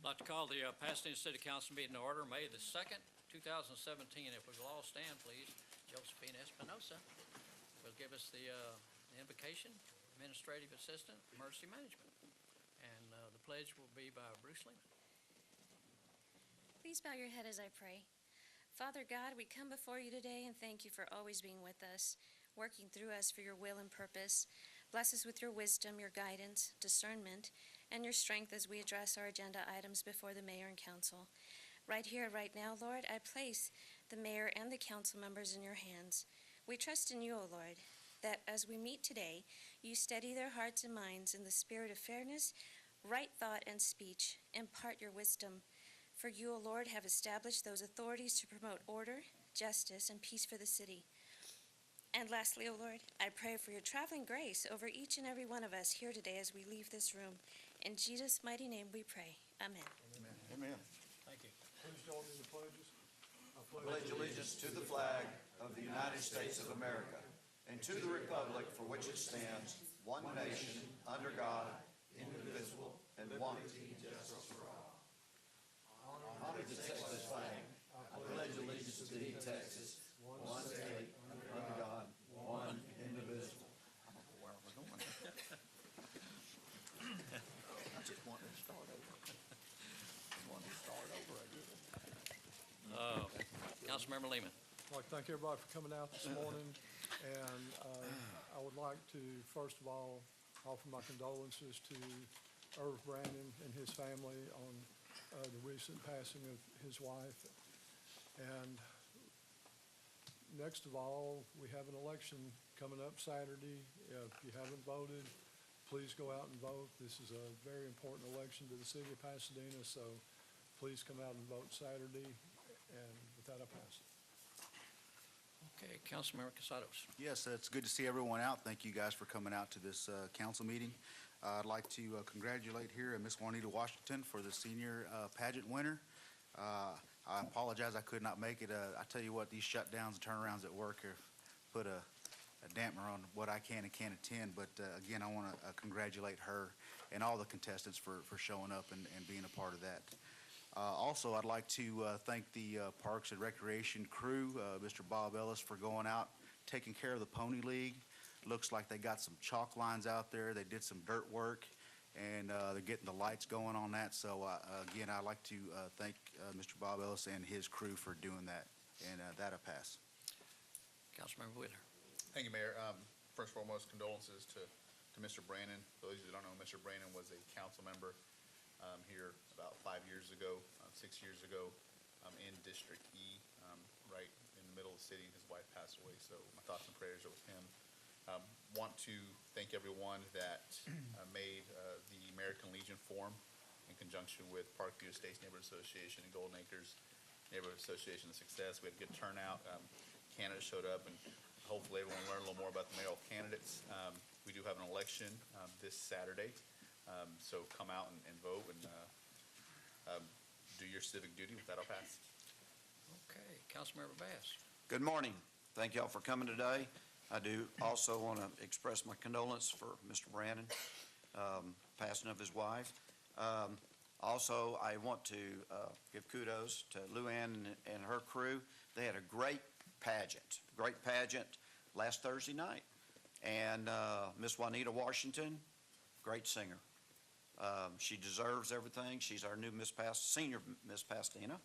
I'd like to call the Pasadena City Council meeting to order, May the 2nd, 2017. If we will all stand, please. Josephine Espinosa will give us the invocation, Administrative Assistant, Emergency Management. And the pledge will be by Bruce Lehman. Please bow your head as I pray. Father God, we come before you today and thank you for always being with us, working through us for your will and purpose. Bless us with your wisdom, your guidance, discernment, and your strength as we address our agenda items before the mayor and council. Right here, right now, Lord, I place the mayor and the council members in your hands. We trust in you, O Lord, that as we meet today, you steady their hearts and minds in the spirit of fairness, right thought, and speech. Impart your wisdom. For you, O Lord, have established those authorities to promote order, justice, and peace for the city. And lastly, O Lord, I pray for your traveling grace over each and every one of us here today as we leave this room. In Jesus' mighty name we pray. Amen. Amen. Amen. Thank you. Please join me in the pledges. I pledge allegiance to the flag of the United States of America and to the republic for which it stands, one nation, under God, indivisible, and one. Honor to Texas flag. I pledge allegiance to thee, Texas, one state, under God, one indivisible. I don't know where we're going. I just wanted to start over. Councilmember Lehman. I'd like to thank everybody for coming out this morning. And I would like to, first of all, offer my condolences to Irv Brandon and his family on the recent passing of his wife. And next of all, we have an election coming up Saturday. If you haven't voted, please go out and vote. This is a very important election to the city of Pasadena, so please come out and vote Saturday. And with that, I pass it. Okay, Councilmember Casados. Yes, it's good to see everyone out. Thank you guys for coming out to this council meeting. I'd like to congratulate here Miss Juanita Washington for the senior pageant winner. I apologize I could not make it. I tell you what, these shutdowns and turnarounds at work have put a damper on what I can and can't attend. But again, I want to congratulate her and all the contestants for showing up and being a part of that. Also, I'd like to thank the Parks and Recreation crew, Mr. Bob Ellis, for going out, taking care of the Pony League. Looks like they got some chalk lines out there. They did some dirt work, and they're getting the lights going on that. So, again, I'd like to thank Mr. Bob Ellis and his crew for doing that, and that I pass. Councilmember Whitler. Thank you, Mayor. First and foremost, condolences to Mr. Brandon. For those who don't know, Mr. Brandon was a council member here about 5 years ago, 6 years ago, in District E, right in the middle of the city. His wife passed away, so my thoughts and prayers are with him. Want to thank everyone that made the American Legion Forum in conjunction with Parkview Estates Neighborhood Association and Golden Acres Neighborhood Association a success. We had a good turnout. Candidates showed up, and hopefully everyone learned a little more about the mayoral candidates. We do have an election this Saturday. So come out and vote and do your civic duty. With that, I'll pass. Okay, Councilmember Bass. Good morning. Thank y'all for coming today. I do also want to express my condolence for Mr. Brandon, passing of his wife. Also, I want to give kudos to Luann and her crew. They had a great pageant last Thursday night. And Miss Juanita Washington, great singer. She deserves everything. She's our new senior Miss Pasadena.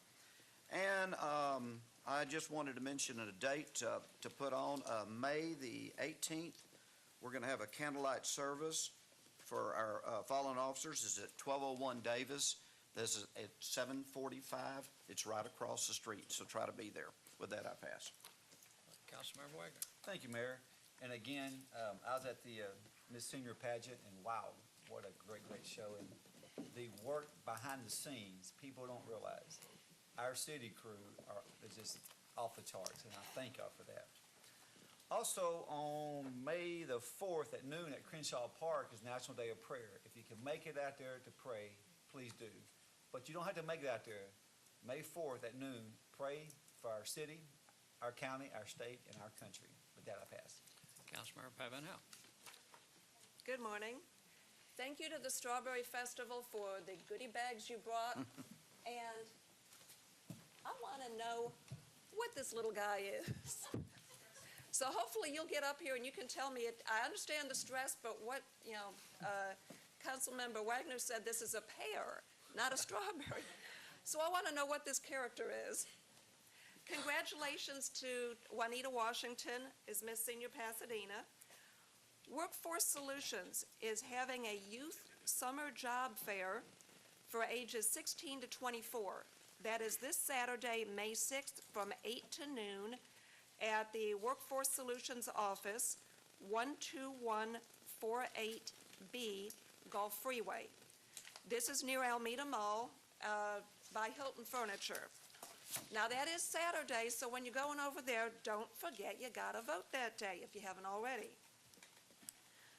And I just wanted to mention a date to put on May the 18th. We're going to have a candlelight service for our fallen officers. It's at 1201 Davis. This is at 7:45. It's right across the street, so try to be there. With that, I pass. Councilmember Wagner. Thank you, Mayor. And again, I was at the Miss Senior pageant, and wow, what a great show. And the work behind the scenes, people don't realize. Our city crew is just off the charts, and I thank y'all for that. Also, on May the 4th at noon at Crenshaw Park is National Day of Prayer. If you can make it out there to pray, please do. But you don't have to make it out there. May 4th at noon, pray for our city, our county, our state, and our country. With that, I pass. Councilmember Pavanel. Good morning. thank you to the Strawberry Festival for the goodie bags you brought. And I want to know what this little guy is. So hopefully you'll get up here and you can tell me, I understand the stress, but what, Councilmember Wagner said this is a pear, not a strawberry. So I want to know what this character is. Congratulations to Juanita Washington as Miss Senior Pasadena. Workforce Solutions is having a youth summer job fair for ages 16 to 24. That is this Saturday, May 6th, from 8 to noon at the Workforce Solutions office, 12148B Gulf Freeway. This is near Alameda Mall by Hilton Furniture. Now, that is Saturday, so when you're going over there, don't forget you gotta vote that day if you haven't already.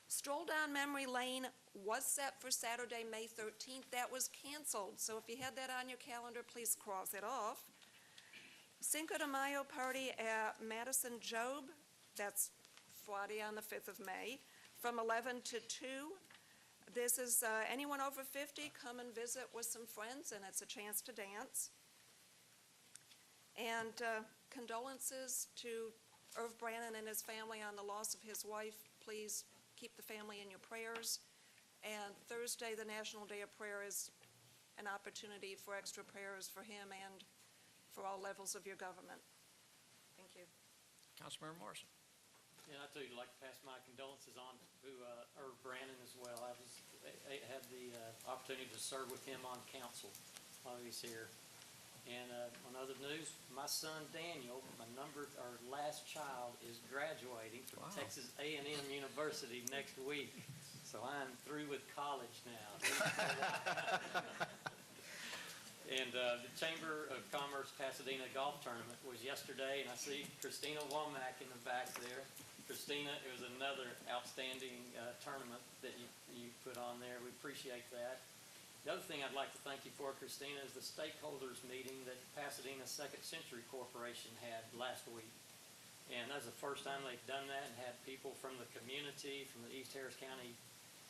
Stroll Down Memory Lane was set for Saturday, May 13th. That was canceled, so if you had that on your calendar, please cross it off. Cinco de Mayo party at Madison Job, that's Friday on the 5th of May, from 11 to 2. This is anyone over 50, come and visit with some friends, and it's a chance to dance. And condolences to Irv Brannon and his family on the loss of his wife. Please keep the family in your prayers. And Thursday, the National Day of Prayer, is an opportunity for extra prayers for him and for all levels of your government. Thank you. Councilmember Morrison. And I too would like to pass my condolences on to Irv Brannon as well. I had the opportunity to serve with him on council while he was here. And on other news, my son Daniel, our last child, is graduating from Texas A&M University next week. So I'm through with college now. And the Chamber of Commerce Pasadena Golf Tournament was yesterday, and I see Christina Womack in the back there. Christina, it was another outstanding tournament that you put on there. We appreciate that. The other thing I'd like to thank you for, Christina, is the stakeholders meeting that Pasadena Second Century Corporation had last week. And that's the first time they've done that, and had people from the community, from the East Harris County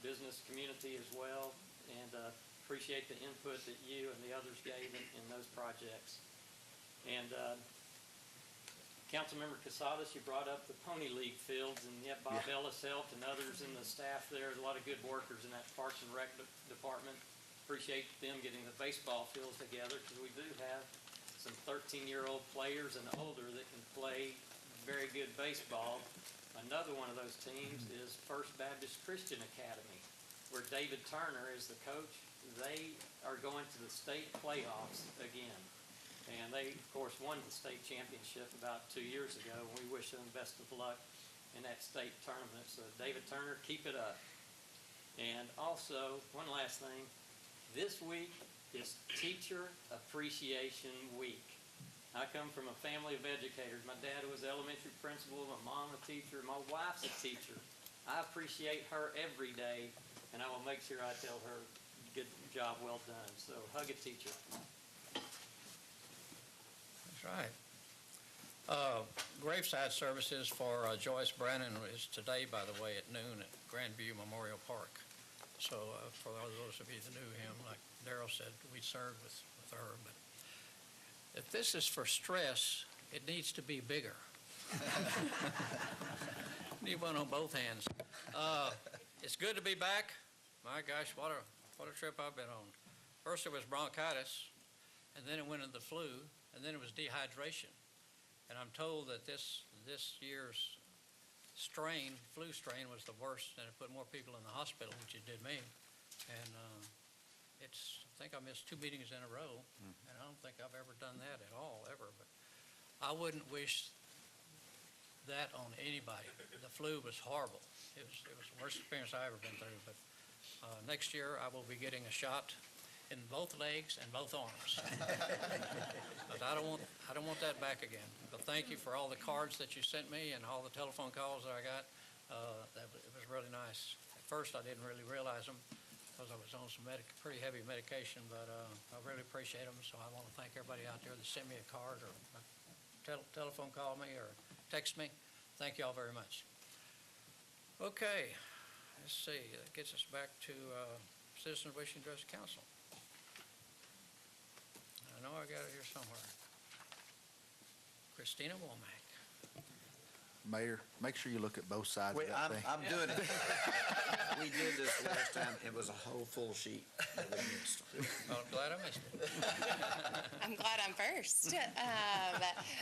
business community as well, and appreciate the input that you and the others gave in those projects. And Councilmember Casadas, you brought up the Pony League fields, and yet Bob Ellis helped, and others in the staff there. There's a lot of good workers in that Parks and Rec department. Appreciate them getting the baseball fields together, because we do have some 13-year-old players and older that can play very good baseball. Another one of those teams is First Baptist Christian Academy, where David Turner is the coach. They are going to the state playoffs again. And they, of course, won the state championship about 2 years ago. And we wish them best of luck in that state tournament. So David Turner, keep it up. And also, one last thing. This week is Teacher Appreciation Week. I come from a family of educators. My dad was elementary principal, my mom a teacher, my wife's a teacher. I appreciate her every day, and I will make sure I tell her, good job, well done. So hug a teacher. That's right. Graveside services for Joyce Brannon is today, by the way, at noon at Grandview Memorial Park. So for those of you that knew him, like Darrell said, we served with her. But if this is for stress, it needs to be bigger. Need one on both hands. It's good to be back. My gosh, what a trip I've been on. First it was bronchitis, and then it went into the flu, and then it was dehydration. And I'm told that this year's flu strain was the worst, and it put more people in the hospital, which it did me. And I think I missed 2 meetings in a row, and I don't think I've ever done that at all, ever. But I wouldn't wish that on anybody. The flu was horrible. It was the worst experience I've ever been through. But next year I will be getting a shot in both legs and both arms. But I don't want that back again. But thank you for all the cards that you sent me and all the telephone calls that I got. It was really nice. At first I didn't really realize them because I was on some pretty heavy medication, but I really appreciate them. So I want to thank everybody out there that sent me a card or telephone call me or text me. Thank you all very much. Okay, Let's see, that gets us back to citizens wishing to address the council. I know I got it here somewhere. Christina Womack. Mayor, make sure you look at both sides of Wait, that thing. I'm doing it. We did this last time, it was a whole full sheet that we missed. Well, I'm glad I missed it. I'm glad I'm first.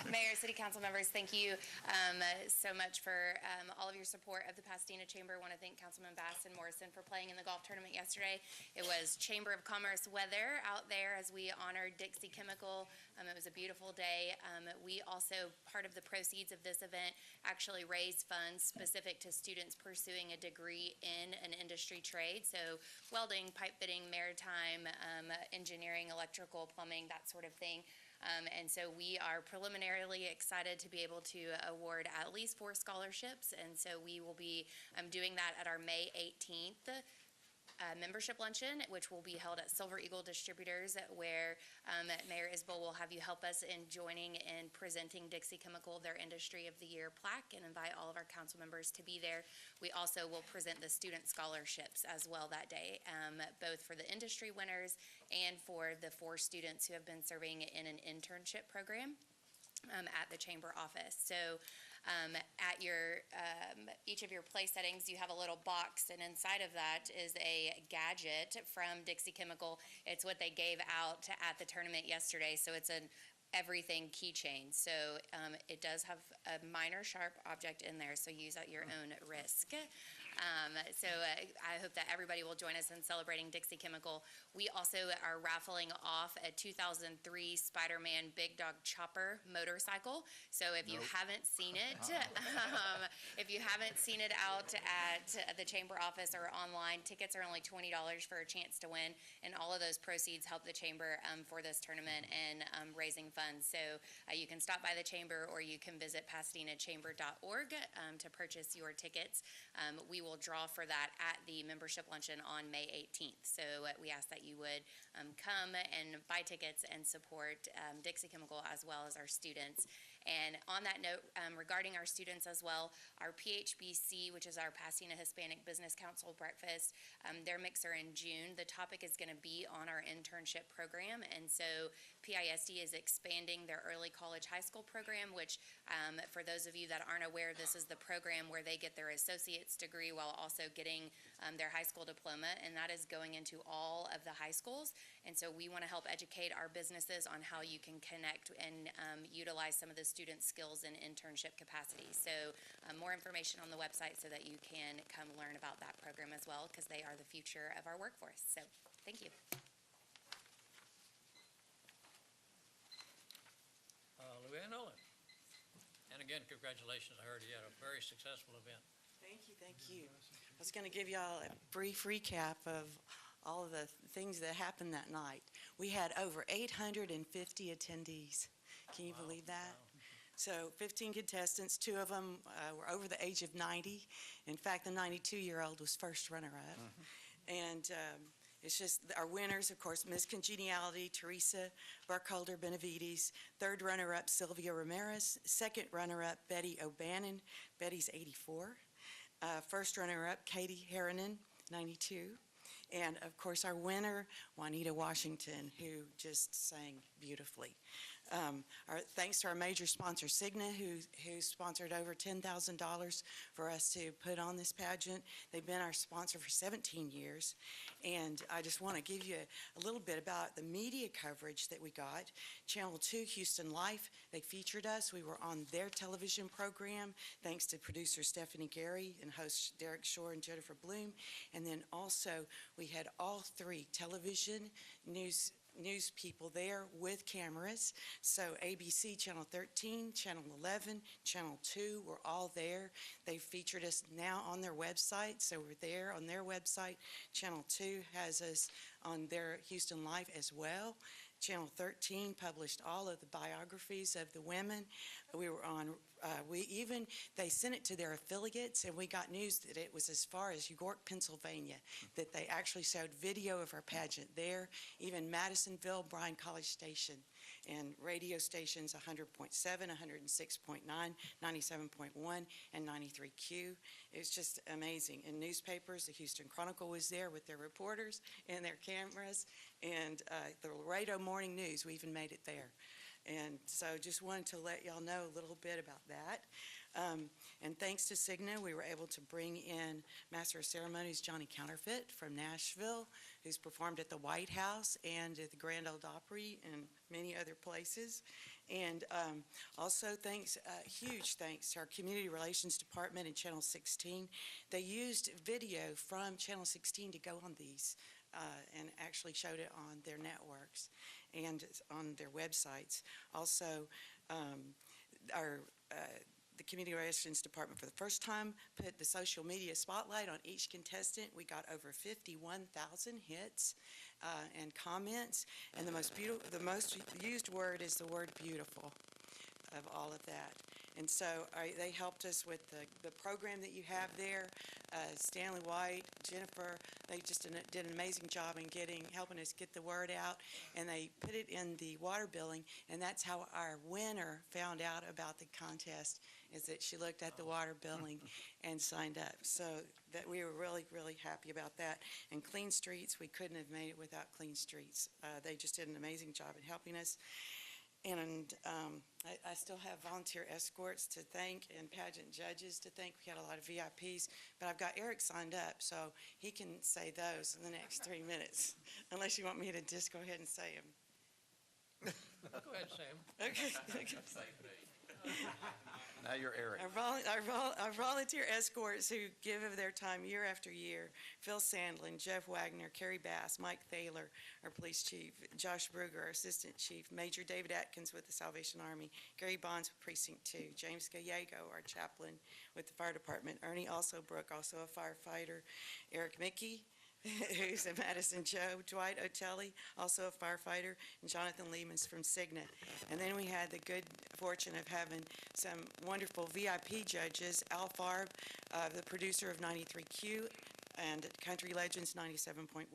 Mayor, City Council members, thank you so much for all of your support of the Pasadena Chamber. I want to thank Councilman Bass and Morrison for playing in the golf tournament yesterday. It was Chamber of Commerce weather out there as we honored Dixie Chemical. It was a beautiful day. We also, part of the proceeds of this event, actually raised funds specific to students pursuing a degree in an industry trade. So welding, pipe fitting, maritime, engineering, electrical, plumbing, that sort of thing. And so we are preliminarily excited to be able to award at least 4 scholarships. And so we will be doing that at our May 18th membership luncheon, which will be held at Silver Eagle Distributors, where Mayor Isbell will have you help us in joining and presenting Dixie Chemical their Industry of the Year plaque and invite all of our council members to be there. We also will present the student scholarships as well that day, both for the industry winners and for the 4 students who have been serving in an internship program at the chamber office. So at your each of your place settings, you have a little box, and inside of that is a gadget from Dixie Chemical. It's what they gave out at the tournament yesterday, so it's an everything keychain. So it does have a minor sharp object in there, so use at your own risk. I hope that everybody will join us in celebrating Dixie Chemical. We also are raffling off a 2003 Spider-Man Big Dog Chopper motorcycle. So if you haven't seen it, out at the chamber office or online, tickets are only $20 for a chance to win, and all of those proceeds help the chamber for this tournament and raising funds. So you can stop by the chamber, or you can visit PasadenaChamber.org to purchase your tickets. We will draw for that at the membership luncheon on May 18th. So we ask that you would come and buy tickets and support Dixie Chemical as well as our students. And on that note, regarding our students as well, our PHBC, which is our Pasadena Hispanic Business Council breakfast, their mixer in June, the topic is going to be on our internship program. And so PISD is expanding their early college high school program, which for those of you that aren't aware, this is the program where they get their associate's degree while also getting their high school diploma, and that is going into all of the high schools. And so we want to help educate our businesses on how you can connect and utilize some of the student skills in internship capacity. So more information on the website so that you can come learn about that program as well, because they are the future of our workforce. So thank you. Luann Nolan. And again, congratulations. I heard you had a very successful event. Thank you, thank you. I was going to give y'all a brief recap of all of the things that happened that night. We had over 850 attendees. Can you believe that? Wow. So 15 contestants, 2 of them were over the age of 90. In fact, the 92-year-old was first runner-up. And it's just our winners, of course, Ms. Congeniality, Teresa Burkholder Benavides, third runner-up Sylvia Ramirez, second runner-up Betty O'Bannon, Betty's 84, first runner-up Katie Harrinan, 92, and of course our winner, Juanita Washington, who just sang beautifully. Thanks to our major sponsor, Cigna, who sponsored over $10,000 for us to put on this pageant. They've been our sponsor for 17 years. And I just want to give you a little bit about the media coverage that we got. Channel 2, Houston Life, they featured us. We were on their television program, thanks to producer Stephanie Gary and hosts Derek Shore and Jennifer Bloom. And then also, we had all 3 television news people there with cameras. So ABC, Channel 13, Channel 11, Channel 2 were all there. They featured us now on their website, so we're there on their website. Channel 2 has us on their Houston Life as well. Channel 13 published all of the biographies of the women. We were on they sent it to their affiliates, and we got news that it was as far as York, Pennsylvania, that they actually showed video of our pageant there, even Madisonville, Bryan College Station, and radio stations 100.7, 106.9, 97.1, and 93Q. It was just amazing. In newspapers, the Houston Chronicle was there with their reporters and their cameras, and the Laredo Morning News, we even made it there. And so just wanted to let y'all know a little bit about that. And thanks to Cigna, we were able to bring in Master of Ceremonies Johnny Counterfeit from Nashville, who's performed at the White House and at the Grand Ole Opry and many other places. And also huge thanks to our Community Relations Department and Channel 16. They used video from Channel 16 to go on these and actually showed it on their networks and on their websites. Also, the Community Relations Department for the first time put the social media spotlight on each contestant. We got over 51,000 hits and comments, and the most used word is the word beautiful of all of that. And so they helped us with the program that you have there. Stanley White, Jennifer, they just did an amazing job in helping us get the word out, and they put it in the water billing, and that's how our winner found out about the contest, is that she looked at the water billing and signed up. So that we were really, really happy about that. And Clean Streets, we couldn't have made it without Clean Streets. They just did an amazing job in helping us. And I still have volunteer escorts to thank and pageant judges to thank. We had a lot of VIPs, but I've got Eric signed up, so he can say those in the next 3 minutes, unless you want me to just go ahead and say them. Go ahead, Sam. Okay. Now you're Eric. Our volunteer escorts who give of their time year after year: Phil Sandlin, Jeff Wagner, Kerry Bass, Mike Thaler, our police chief, Josh Bruger, our assistant chief, Major David Atkins with the Salvation Army, Gary Bonds with Precinct 2, James Gallego, our chaplain with the fire department, Ernie Alsobrook, also a firefighter, Eric Mickey, who's at Madison Joe, Dwight Otelli, also a firefighter, and Jonathan Leemans from Cigna. And then we had the good fortune of having some wonderful VIP judges: Al Farb, the producer of 93Q, and Country Legends 97.1,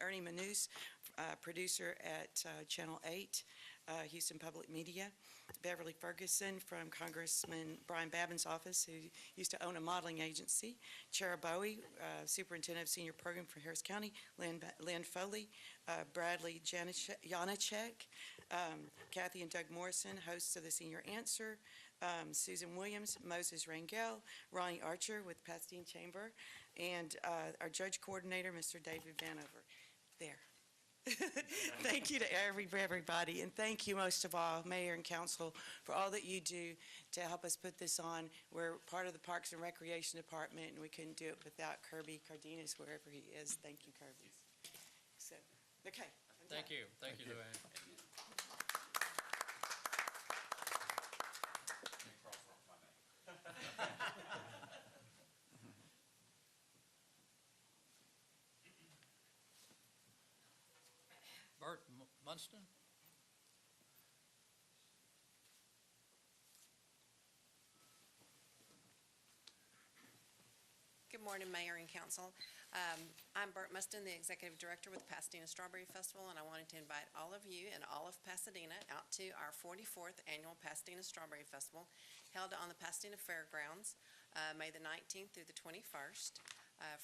Ernie Manous, producer at Channel 8, Houston Public Media, Beverly Ferguson from Congressman Brian Babin's office, who used to own a modeling agency, Chara Bowie, superintendent of senior program for Harris County, Lynn Foley, Bradley Janacek, Kathy and Doug Morrison, hosts of the Senior Answer, Susan Williams, Moses Rangel, Ronnie Archer with Pasadena Chamber, and our judge coordinator, Mr. David Vanover. There. Thank you to everybody, and thank you most of all, Mayor and Council, for all that you do to help us put this on. We're part of the Parks and Recreation Department, and we couldn't do it without Kirby Cardenas, wherever he is. Thank you, Kirby. So, okay. Thank you, Luann. Bert Munston? Good morning, Mayor and Council. I'm Bert Mustin, the Executive Director with the Pasadena Strawberry Festival, and I wanted to invite all of you and all of Pasadena out to our 44th Annual Pasadena Strawberry Festival, held on the Pasadena Fairgrounds, May the 19th through the 21st.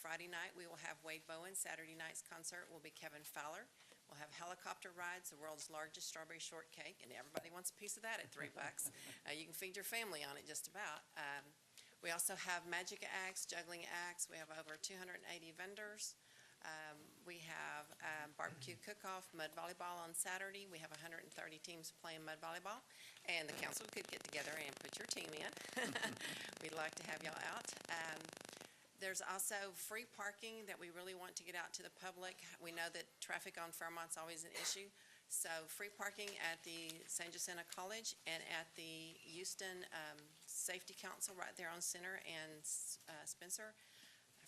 Friday night, we will have Wade Bowen. Saturday night's concert will be Kevin Fowler. We'll have helicopter rides, the world's largest strawberry shortcake, and everybody wants a piece of that at $3. You can feed your family on it just about. We also have magic acts, juggling acts. We have over 280 vendors. We have barbecue cook-off, mud volleyball on Saturday. We have 130 teams playing mud volleyball, and the council could get together and put your team in. We'd like to have y'all out. There's also free parking that we really want to get out to the public. We know that traffic on Fairmont's always an issue. So free parking at the San Jacinto College and at the Houston Safety Council right there on Center and Spencer.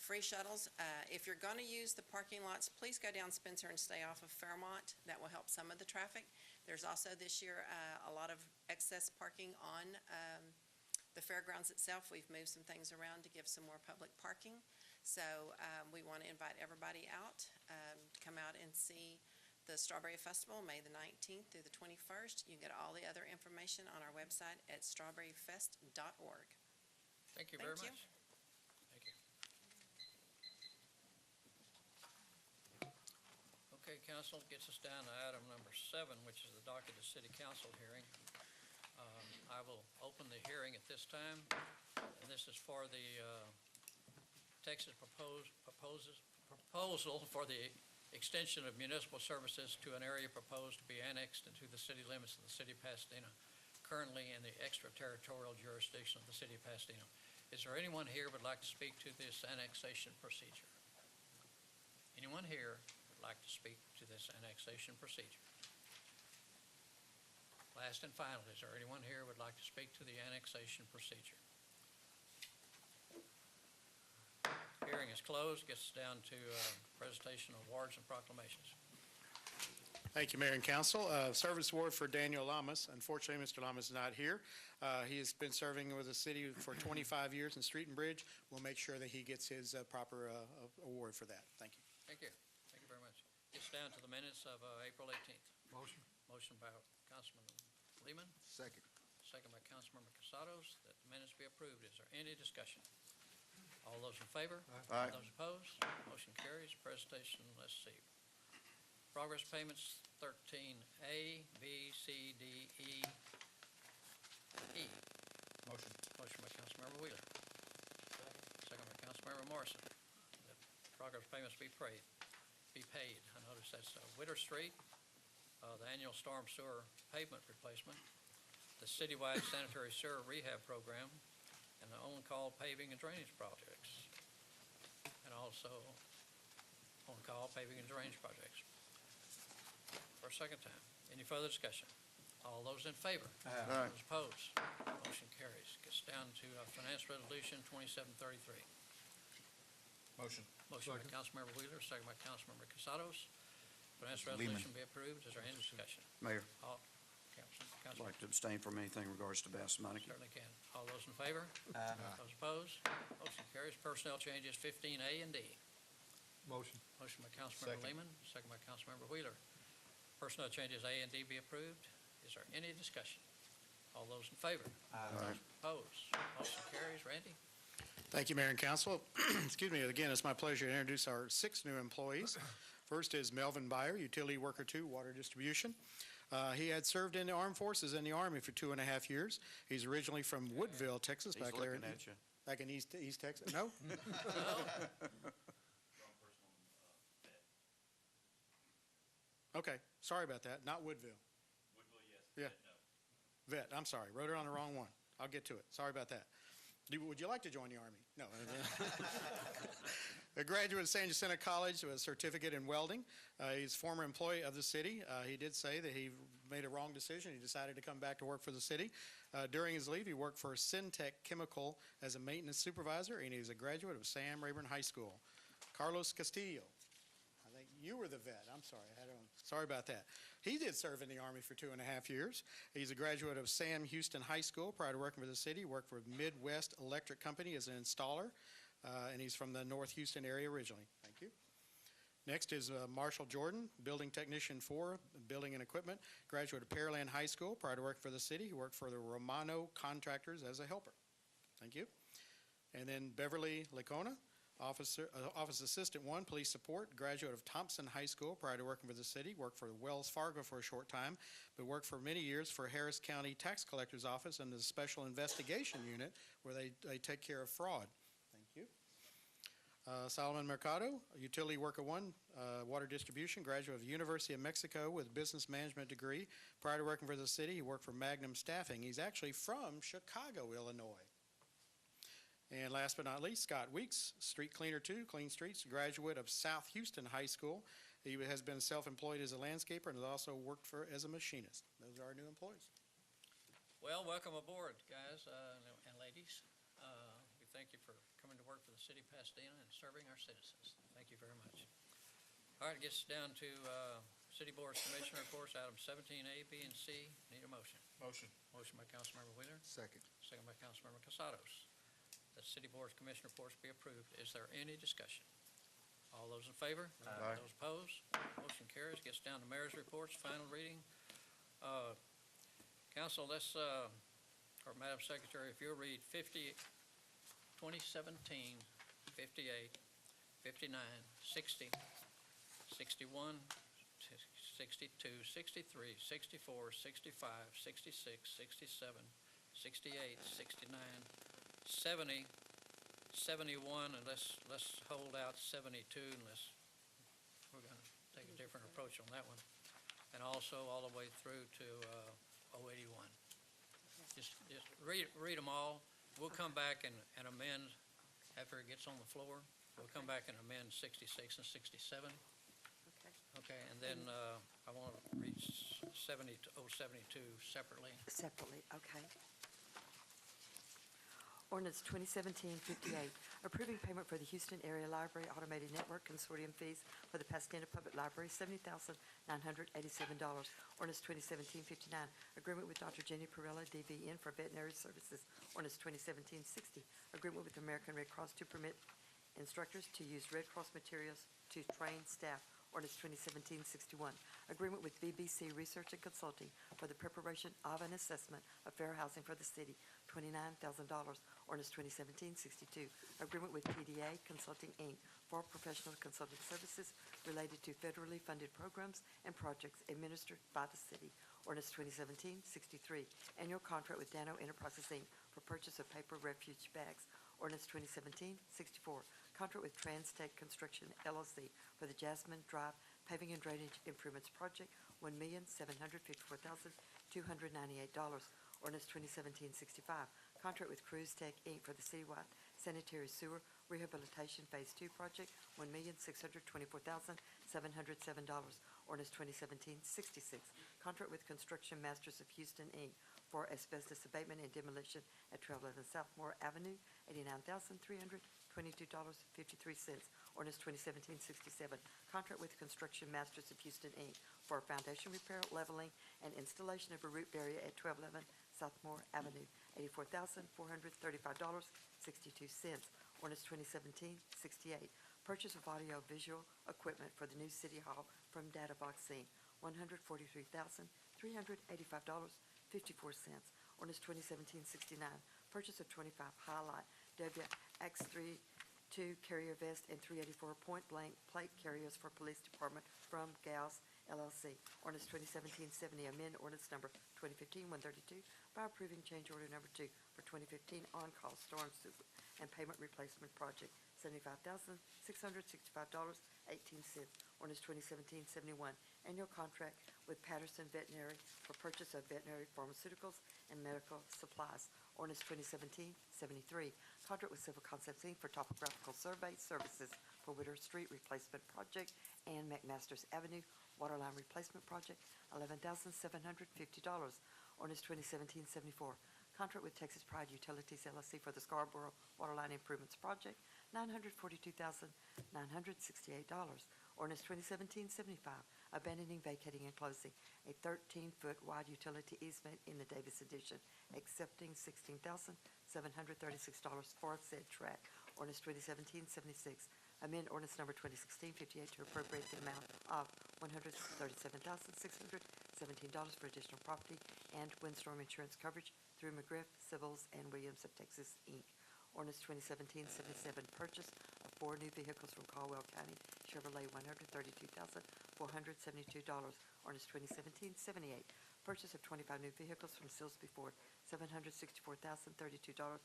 Free shuttles. If you're going to use the parking lots, please go down Spencer and stay off of Fairmont. That will help some of the traffic. There's also this year a lot of excess parking on The fairgrounds itself, we've moved some things around to give some more public parking. So we want to invite everybody out to come out and see the Strawberry Festival, May the 19th through the 21st. You can get all the other information on our website at strawberryfest.org. Thank you very Thank you. much. Thank you. Okay, council, gets us down to item number 7, which is the docket of city council hearing. I will open the hearing at this time, and this is for the Texas proposal for the extension of municipal services to an area proposed to be annexed into the city limits of the city of Pasadena, currently in the extraterritorial jurisdiction of the city of Pasadena. Is there anyone here who would like to speak to this annexation procedure? Anyone here would like to speak to this annexation procedure? Last and final, is there anyone here who would like to speak to the annexation procedure? Hearing is closed. Gets us down to presentation of awards and proclamations. Thank you, Mayor and Council. Service award for Daniel Lamas. Unfortunately, Mr. Lamas is not here. He has been serving with the city for 25 years in Street and Bridge. We'll make sure that he gets his proper award for that. Thank you. Thank you. Thank you very much. Gets down to the minutes of April 18th. Motion. Motion by Councilman Lehman, Second. second by Councilmember Casados, that the minutes be approved. Is there any discussion? All those in favor? Aye. Those opposed? Motion carries. Presentation, let's see. Progress payments 13A, B, C, D, E, E. Motion. Motion by Councilmember Wheeler. Second by Councilmember Morrison. That progress payments be paid. I noticed that's Witter Street, the annual storm sewer pavement replacement, the citywide sanitary sewer rehab program, and the on-call paving and drainage projects. And also on-call paving and drainage projects. For a second time. Any further discussion? All those in favor? Aye. Those opposed? Motion carries. Gets down to Finance Resolution 2733. Motion. Motion by Second. Councilmember Wheeler, second by Councilmember Casados. Finance Lehman. resolution be approved. Is there any discussion? Mayor, All, I'd Councilman, like to abstain from anything in regards to Bass Montague. certainly can. All those in favor? Those opposed? Motion carries. Personnel changes 15A and D. Motion. Motion by Councilmember Second. Lehman, second by Councilmember Wheeler. Personnel changes A and D be approved. Is there any discussion? All those in favor? Aye. Opposed? Motion carries. Randy? Thank you, Mayor and Council. Excuse me, again, it's my pleasure to introduce our 6 new employees. First is Melvin Byer, Utility Worker 2, Water Distribution. He had served in the Armed Forces in the Army for 2.5 years. He's originally from Woodville, Texas, He's back there. looking at you. Back in East Texas. No? Okay, sorry about that. Not Woodville. Woodville, yes. Yeah. Vet, I'm sorry. Wrote it on the wrong one. I'll get to it. Sorry about that. Would you like to join the Army? No. A graduate of San Jacinto College with a certificate in welding. He's a former employee of the city. He did say that he made a wrong decision. He decided to come back to work for the city. During his leave, he worked for Syntec Chemical as a maintenance supervisor, and he's a graduate of Sam Rayburn High School. Carlos Castillo. I think you were the vet. I'm sorry. Sorry about that. He did serve in the Army for 2.5 years. He's a graduate of Sam Houston High School. Prior to working for the city, he worked for Midwest Electric Company as an installer, and he's from the North Houston area originally. Thank you. Next is Marshall Jordan, Building Technician 4, Building and Equipment, graduate of Pearland High School. Prior to working for the city, he worked for the Romano Contractors as a helper. Thank you. And then Beverly Licona, Office Assistant 1, Police Support, graduate of Thompson High School. Prior to working for the city, worked for Wells Fargo for a short time, but worked for many years for Harris County Tax Collector's Office and the Special Investigation Unit, where they take care of fraud. Thank you. Solomon Mercado, Utility Worker 1, Water Distribution, graduate of the University of Mexico with a business management degree. Prior to working for the city, he worked for Magnum Staffing. He's actually from Chicago, Illinois. And last but not least, Scott Weeks, Street Cleaner 2, Clean Streets, graduate of South Houston High School. He has been self-employed as a landscaper and has also worked as a machinist. Those are our new employees. Well, welcome aboard, guys and ladies. We thank you for coming to work for the city of Pasadena and serving our citizens. Thank you very much. All right, it gets down to City Board of Commissioner reports, items 17A, B, and C. Need a motion. Motion. Motion by Councilmember Wheeler, Second. second by Councilmember Casados. That City Board of Commissioner reports be approved. Is there any discussion? All those in favor? Aye. Those opposed? Motion carries. Gets down to mayor's reports, final reading. Council, let's, or Madam Secretary, if you'll read 2017, 58, 59, 60, 61, 62, 63, 64, 65, 66, 67, 68, 69, 70, 71, and let's hold out 72 unless we're going to take a different approach on that one. And also all the way through to 081. Just read them all. We'll come back and amend after it gets on the floor. We'll come back and amend 66 and 67. Okay. Okay, and then I want to read 72 separately. Separately, okay. Ordinance 2017-58, approving payment for the Houston Area Library Automated Network Consortium fees for the Pasadena Public Library, $70,987. Ordinance 2017-59, agreement with Dr. Jenny Perella, DVN, for veterinary services. Ordinance 2017-60, agreement with the American Red Cross to permit instructors to use Red Cross materials to train staff. Ordinance 2017-61, agreement with BBC Research and Consulting for the preparation of an assessment of fair housing for the city, $29,000. Ordinance 2017-62, agreement with PDA Consulting, Inc. for professional consulting services related to federally funded programs and projects administered by the city. Ordinance 2017-63, annual contract with Dano Enterprises, Inc. for purchase of paper refuge bags. Ordinance 2017-64, contract with Trans-Tech Construction, LLC for the Jasmine Drive Paving and Drainage Improvements Project, $1,754,298. Ordinance 2017-65, contract with Cruise Tech, Inc. for the citywide sanitary sewer rehabilitation Phase 2 project, $1,624,707. Ordinance 2017-66, contract with Construction Masters of Houston, Inc. for asbestos abatement and demolition at 1211 Southmore Avenue, $89,322.53. Ordinance 2017-67, contract with Construction Masters of Houston, Inc. for foundation repair, leveling, and installation of a root barrier at 1211 Southmore Avenue, $84,435.62. Ordinance 2017-68, purchase of audio-visual equipment for the new City Hall from Datavox, Inc., $143,385.54. Ordinance 2017-69, purchase of 25 Highlight WX32 carrier vest and 384 point-blank plate carriers for Police Department from Gauss LLC. Ordinance 2017-70, amend ordinance number 2015-132 by approving change order number 2 for 2015 on-call storm sewer and payment replacement project, $75,665.18. Ordinance 2017-71, annual contract with Patterson Veterinary for purchase of veterinary pharmaceuticals and medical supplies. Ordinance 2017-73, contract with Civil Concepts, Inc. for topographical survey services for Witter Street replacement project and McMaster's Avenue waterline replacement project, $11,750. Ordinance 2017-74, contract with Texas Pride Utilities LLC for the Scarborough Waterline Improvements Project, $942,968. Ordinance 2017-75, abandoning, vacating, and closing a 13-foot wide utility easement in the Davis Addition, accepting $16,736 for said tract. Ordinance 2017-76, amend ordinance number 2016-58 to appropriate the amount of $137,617 for additional property and windstorm insurance coverage through McGriff, Civils, and Williams of Texas, Inc. Ordinance 2017-77, purchase of 4 new vehicles from Caldwell County Chevrolet, $132,472. Ordinance 2017-78, purchase of 25 new vehicles from Silsbee Ford, $764,032.53.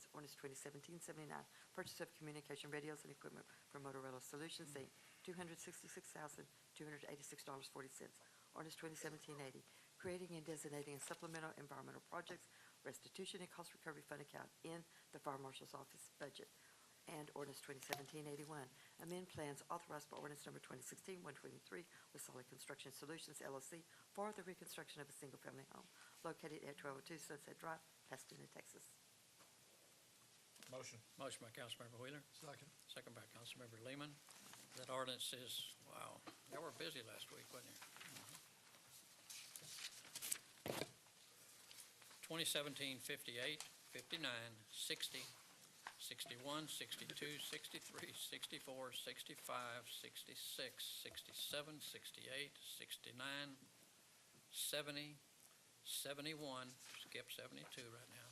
Ordinance 2017-79, purchase of communication radios and equipment from Motorola Solutions, Inc., $266,286.40. Ordinance 2017-80, creating and designating a supplemental environmental projects restitution and cost recovery fund account in the Fire Marshal's Office budget. And ordinance 2017-81, amend plans authorized by ordinance number 2016-123 with Solid Construction Solutions LLC for the reconstruction of a single-family home located at 1202 Sunset Drive, Pasadena, Texas. Motion. Motion by Councilmember Wheeler, Second. second by Councilmember Lehman. That ordinance is, wow, y'all were busy last week, wasn't you? 2017, 58, 59, 60, 61, 62, 63, 64, 65, 66, 67, 68, 69, 70, 71, skip 72 right now,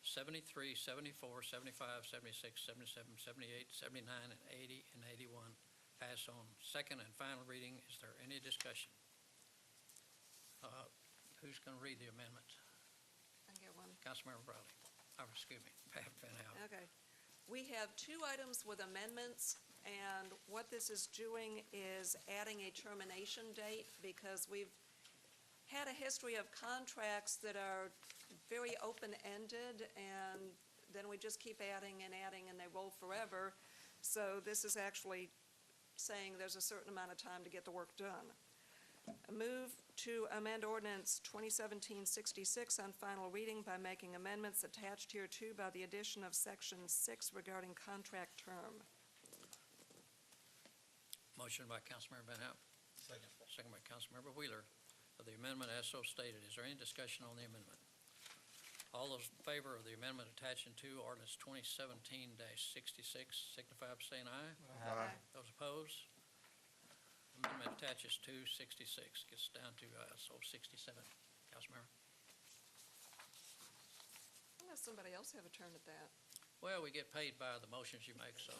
73, 74, 75, 76, 77, 78, 79, and 80, and 81. Pass on second and final reading. Is there any discussion? Who's going to read the amendment? I get one. Councilmember Bradley. Excuse me, Pat Van Hout. Okay. We have two items with amendments, and what this is doing is adding a termination date because we've had a history of contracts that are very open-ended, and then we just keep adding and adding, and they roll forever. So this is actually saying there's a certain amount of time to get the work done. A move to amend ordinance 2017-66 on final reading by making amendments attached hereto by the addition of section 6 regarding contract term. Motion by Councilmember Van Hout. Second. Second by Councilmember Wheeler of the amendment as so stated. Is there any discussion on the amendment? All those in favor of the amendment attaching to ordinance 2017-66 signify by saying aye. Aye. Those opposed? Amendment attaches to 66, gets down to so 67. Councilmember? Unless somebody else have a turn at that. Well, we get paid by the motions you make, so.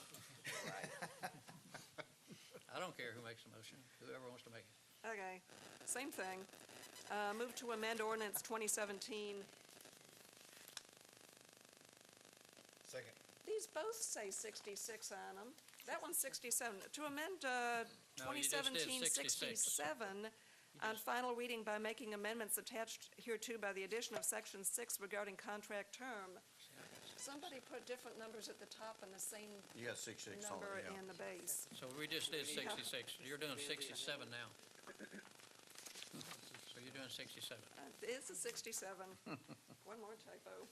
I don't care who makes the motion, whoever wants to make it. Okay, same thing. Move to amend ordinance 2017. Second. These both say 66 on them. That one's 67. To amend No, you just did 2017-67 on final reading by making amendments attached hereto by the addition of section 6 regarding contract term. Somebody put different numbers at the top and the same You got 66 on number it, yeah. in the base. So we just did 66. You're doing 67 now. So you're doing 67. It's a 67. One more typo.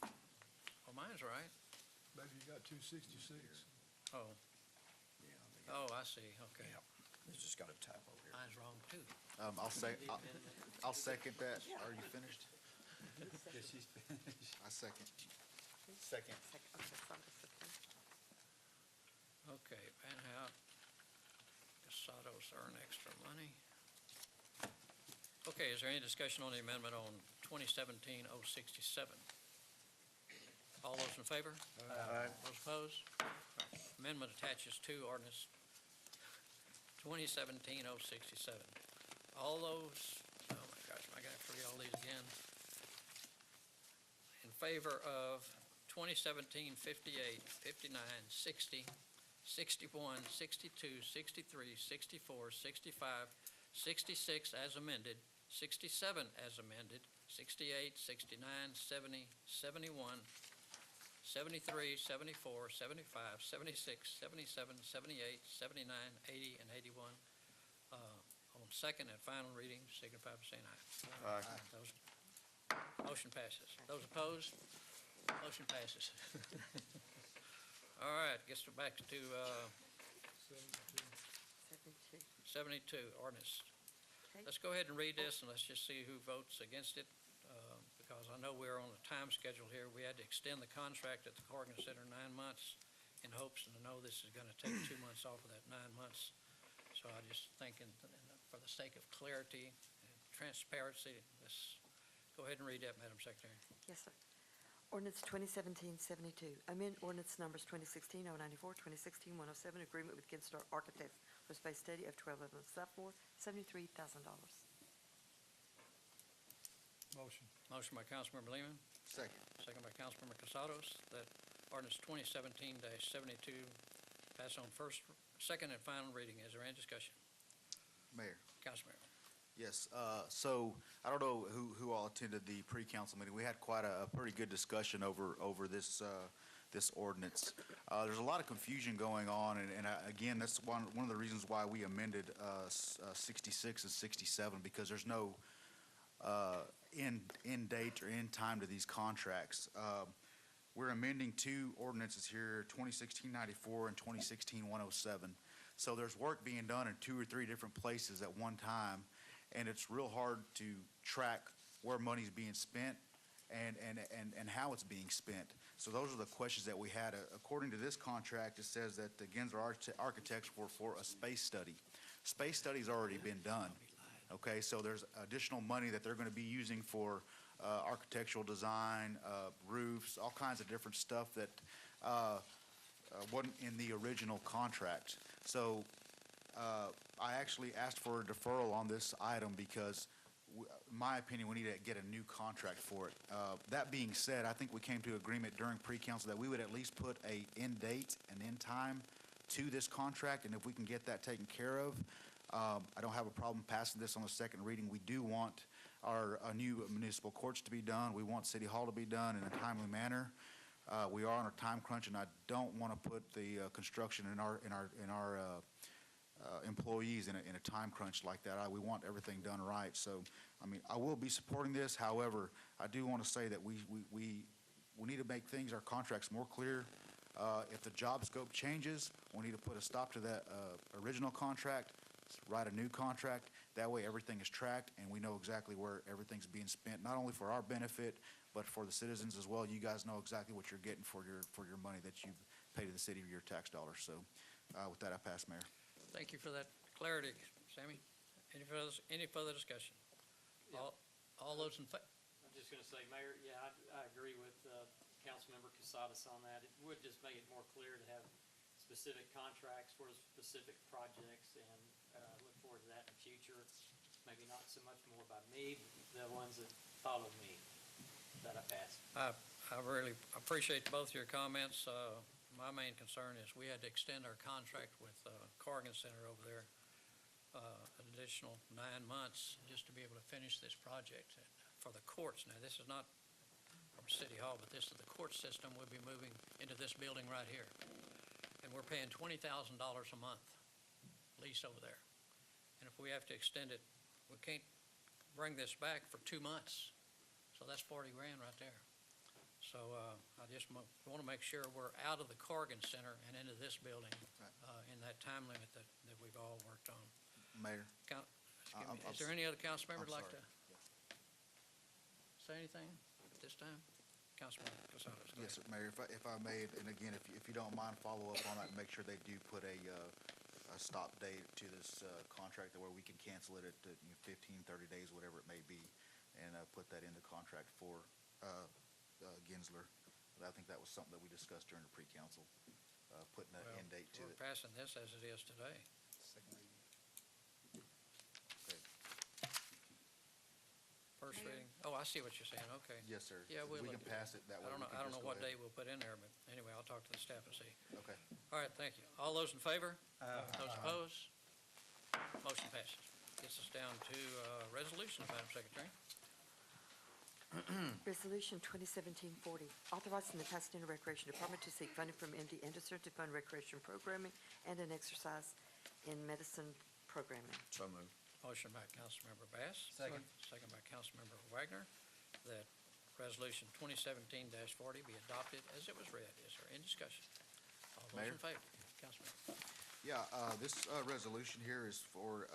Well, mine's right. Maybe you got 266. Oh. Oh, I see, okay. It's just got a typo here. Mine's wrong too. I'll second that. Are you finished? Yes, she's finished. I second. Second. Okay, Van Hout, Casados earn extra money. Okay, is there any discussion on the amendment on 2017-067? All those in favor? Aye. Those opposed? Amendment attaches to ordinance 2017-067. All those, oh my gosh, am I gonna have to read all these again? In favor of 2017, 58, 59, 60, 61, 62, 63, 64, 65, 66 as amended, 67 as amended, 68, 69, 70, 71, 73, 74, 75, 76, 77, 78, 79, 80, and 81. On second and final reading, signify by saying aye. Aye. Those, motion passes. Those opposed? Motion passes. All right, gets back to 72, ordinance. Let's go ahead and read this, and let's just see who votes against it, because I know we're on a time schedule here. We had to extend the contract at the Corrigan Center 9 months in hopes, and I know this is going to take 2 months off of that 9 months. So I just think, for the sake of clarity and transparency, let's go ahead and read that, Madam Secretary. Yes, sir. Ordinance 2017-72, amend ordinance numbers 2016-094, 2016-107, agreement with Ginstar Architects for space study of 1211 Sophomore, $73,000. Motion. Motion by Councilmember Lehman, Second. second by Councilmember Casados, that ordinance 2017-72 pass on second and final reading. Is there any discussion? Mayor. Councilmember. Yes, so I don't know who all attended the pre-council meeting. We had quite a pretty good discussion over this ordinance. There's a lot of confusion going on, and again, that's one of the reasons why we amended 66 and 67, because there's no end date or end time to these contracts. We're amending two ordinances here, 2016-94 and 2016-107. So there's work being done in 2 or 3 different places at one time, and it's real hard to track where money's being spent and how it's being spent. So those are the questions that we had. According to this contract, it says that the Gensler Architects were for a space study. Space study's already been done, okay? So there's additional money that they're going to be using for architectural design, roofs, all kinds of different stuff that wasn't in the original contract. So I actually asked for a deferral on this item because, in my opinion, we need to get a new contract for it. That being said, I think we came to agreement during pre-council that we would at least put a end date, an end time to this contract, and if we can get that taken care of, I don't have a problem passing this on the second reading. We do want our new municipal courts to be done. We want City Hall to be done in a timely manner. We are on a time crunch, and I don't want to put the construction in our employees in a time crunch like that. We want everything done right. So, I mean, I will be supporting this. However, I do want to say that we need to make things, our contracts, more clear. If the job scope changes, we need to put a stop to that original contract, write a new contract. That way, everything is tracked, and we know exactly where everything's being spent, not only for our benefit, but for the citizens as well. You guys know exactly what you're getting for your money that you pay to the city of your tax dollars. So, with that, I pass, Mayor. Thank you for that clarity, Sammy. Any further discussion? Yeah. All those in favor? I'm just gonna say, Mayor, yeah, I agree with Councilmember Casadas on that. It would just make it more clear to have specific contracts for specific projects, and look forward to that in the future. Maybe not so much more by me, but the ones that follow me, that I pass. I really appreciate both your comments. My main concern is we had to extend our contract with Corrigan Center over there an additional 9 months just to be able to finish this project for the courts. Now, this is not from City Hall, but this is the court system. We'll be moving into this building right here. And we're paying $20,000 a month lease over there. And if we have to extend it, we can't bring this back for 2 months. So that's 40 grand right there. So I just want to make sure we're out of the Corrigan Center and into this building in that time limit that we've all worked on. Mayor. Is there any other council member I'm who'd like to sorry. say anything at this time? Councilman Casadas. Yes, sir, Mayor, if I may, and again, if you don't mind, follow up on that and make sure they do put a stop date to this contract where we can cancel it at 15, 30 days, whatever it may be, and put that in the contract for Gensler. I think that was something that we discussed during the pre-council, putting an end date to it. We're passing this as it is today. Okay. First reading. Oh, I see what you're saying. Okay. Yes, sir. Yeah, We we'll can pass it that way. I don't know what day we'll put in there, but anyway, I'll talk to the staff and see. Okay. All right, thank you. All those in favor? Those opposed? Motion passes. Gets us down to resolutions, Madam Secretary. Resolution 2017-40, authorizing the Pasadena Recreation Department to seek funding from MD Anderson to fund recreation programming and an exercise in medicine programming. So moved. Motion by Councilmember Bass. Second. Second by Councilmember Wagner, that Resolution 2017-40 be adopted as it was read. Is there any discussion? All those in favor? Councilmember. Yeah, this resolution here is for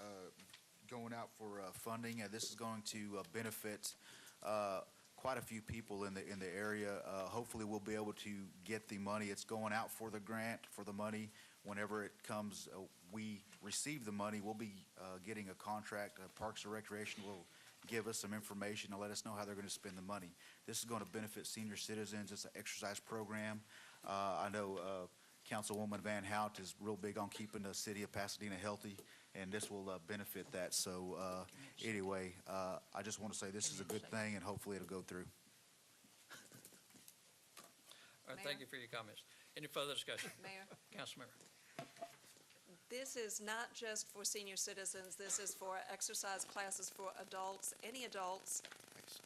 going out for funding. This is going to benefit quite a few people in the area. Hopefully, we'll be able to get the money. It's going out for the grant, for the money. Whenever it comes, we receive the money. We'll be getting a contract. Parks and Recreation will give us some information and let us know how they're going to spend the money. This is going to benefit senior citizens. It's an exercise program. I know Councilwoman Van Hout is real big on keeping the city of Pasadena healthy, and this will benefit that. So anyway, I just want to say this is a good thing, and hopefully it'll go through. All right, thank you for your comments. Any further discussion? Mayor, Councilmember. this is not just for senior citizens, this is for exercise classes for adults, any adults,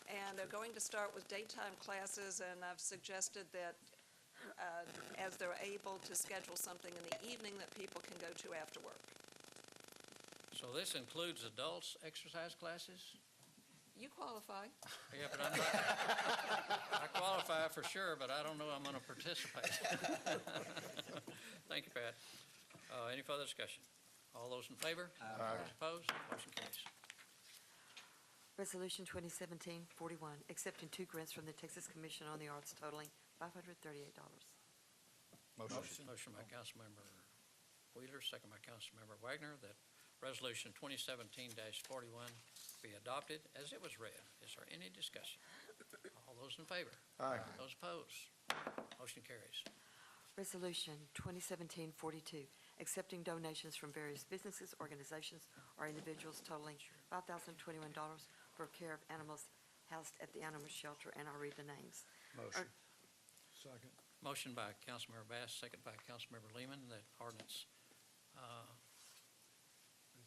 and they're going to start with daytime classes, and I've suggested that as they're able to schedule something in the evening that people can go to after work. So this includes adults' exercise classes? You qualify. Yeah, but I'm not, I qualify for sure, but I don't know I'm going to participate. Thank you, Pat. Any further discussion? All those in favor? Aye. Those opposed? Motion carries. Resolution 2017-41, accepting 2 grants from the Texas Commission on the Arts totaling $538. Motion. Motion by Councilmember Wheeler, second by Councilmember Wagner, that Resolution 2017-41 be adopted as it was read. Is there any discussion? All those in favor? Aye. Those opposed? Motion carries. Resolution 2017-42, accepting donations from various businesses, organizations, or individuals totaling $5,021 for care of animals housed at the animal shelter, and I'll read the names. Motion. Second. Motion by Councilmember Bass, second by Councilmember Lehman, that ordinance,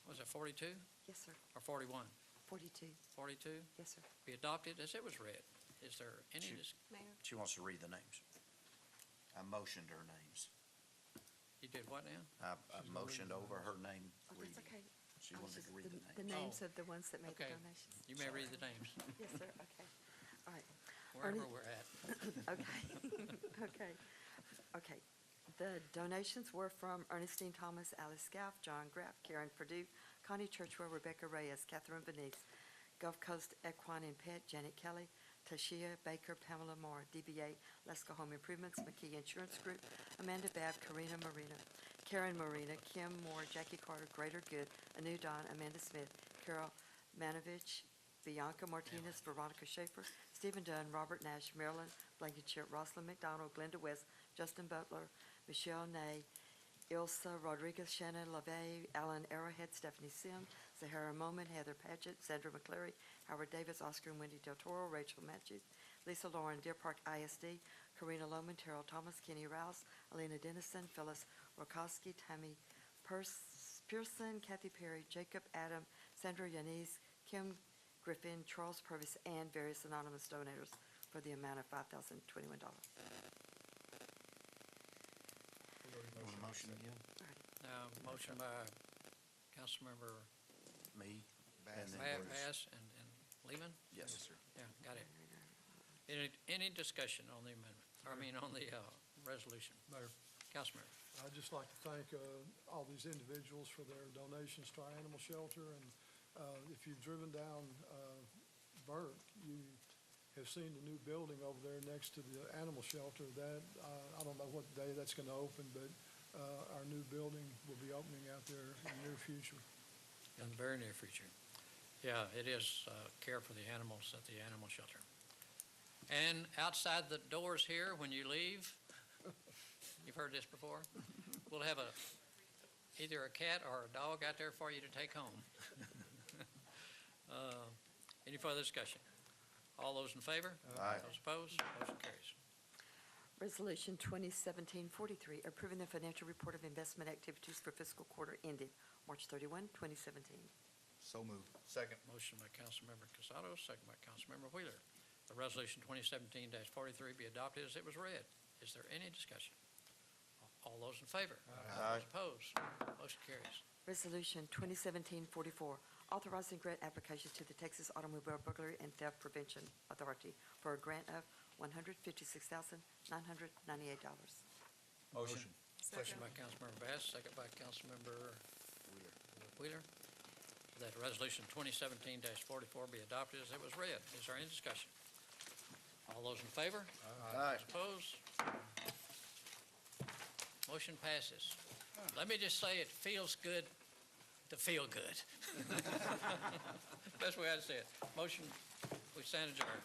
was it 42 Yes, sir. or 41? 42. 42 Yes, sir. be adopted as it was read. Is there any, Mayor? She wants to read the names. I motioned her names. you did what now? I motioned over her name Oh, reading. that's okay. She I was wanted to just- read the The names. names of the ones that made the Okay. donations. You may read the names, Yes, sir, okay. All right. wherever Ernie- we're at. Okay, okay, okay. The donations were from Ernestine Thomas, Alice Scaff, John Graff, Karen Purdue, Connie Churchwell, Rebecca Reyes, Catherine Venice, Gulf Coast Equine and Pet, Janet Kelly, Tashia Baker, Pamela Moore, DBA Lesko Home Improvements, McKee Insurance Group, Amanda Babb, Karina Marina, Karen Marina, Kim Moore, Jackie Carter, Greater Good, Anu Don, Amanda Smith, Carol Manovich, Bianca Martinez, Veronica Schaefer, Stephen Dunn, Robert Nash, Marilyn Blankenship, Rosalind McDonald, Glenda West, Justin Butler, Michelle Nay, Ilsa Rodriguez, Shannon LaVey, Alan Arrowhead, Stephanie Sim, Zahara Moman, Heather Patchett, Sandra McCleary, Howard Davis, Oscar and Wendy Del Toro, Rachel Matthews, Lisa Lauren, Deer Park ISD, Karina Loman, Terrell Thomas, Kenny Rouse, Alina Dennison, Phyllis Rokowski, Tammy Pearson, Kathy Perry, Jacob Adam, Sandra Yanis, Kim Griffin, Charles Purvis, and various anonymous donors for the amount of $5,021. Want a motion again? Motion by Councilmember Me? Bass. And then Bruce. Bass and Lehman? Yes, sir. Yeah, got it. Any discussion on the amendment, on the resolution? Mayor, Councilmember? I'd just like to thank all these individuals for their donations to our animal shelter. And if you've driven down Burke, you have seen the new building over there next to the animal shelter. That, I don't know what day that's going to open, but our new building will be opening out there in the near future. In the very near future. Yeah, it is care for the animals at the animal shelter. And outside the doors here, when you leave, you've heard this before, we'll have either a cat or a dog out there for you to take home. Any further discussion? All those in favor? Aye. Those opposed? Motion carries. Resolution 2017-43, approving the financial report of investment activities for fiscal quarter ended March 31, 2017. So moved. Second. Motion by Councilmember Casado, second by Councilmember Wheeler. The resolution 2017-43 be adopted as it was read. Is there any discussion? All those in favor? Aye. Those opposed? Motion carries. Resolution 2017-44, authorizing grant application to the Texas Automobile Burglary and Theft Prevention Authority for a grant of $156,998. Motion. Motion by Councilmember Bass, second by Councilmember Wheeler. That resolution 2017-44 be adopted as it was read. Is there any discussion? All those in favor? Aye. Those opposed? Motion passes. Let me just say, it feels good to feel good. Best way I'd say it. Motion, we stand adjourned.